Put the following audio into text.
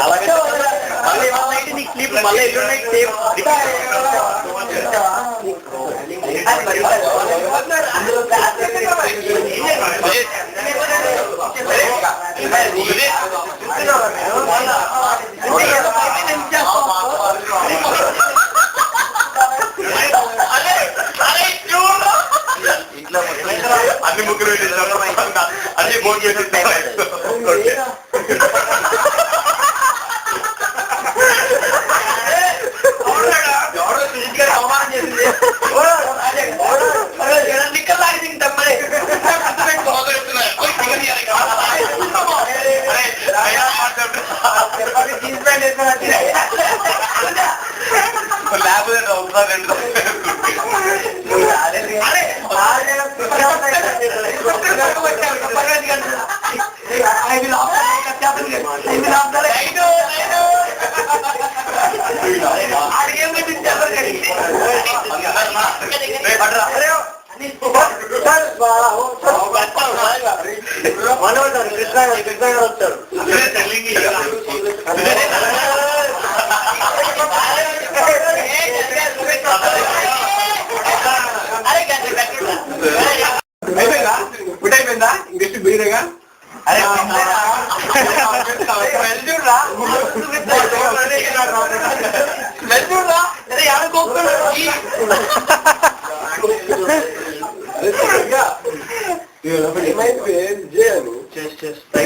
అలాగే మళ్ళీ ఏమన్నా నీకు క్లిప్ మళ్ళీ ఎల్లున్నాయి సేమ్ అన్ని ముగ్గురు అన్ని భోజనం చేసి అవమానం చేసింది మనోడు కృష్ణ వచ్చారు అయిపోయిందా ఇంకెస్ట్ బీరేగా అరే వెళ్తురా ఏమైపోయింది చేయాలి చేసి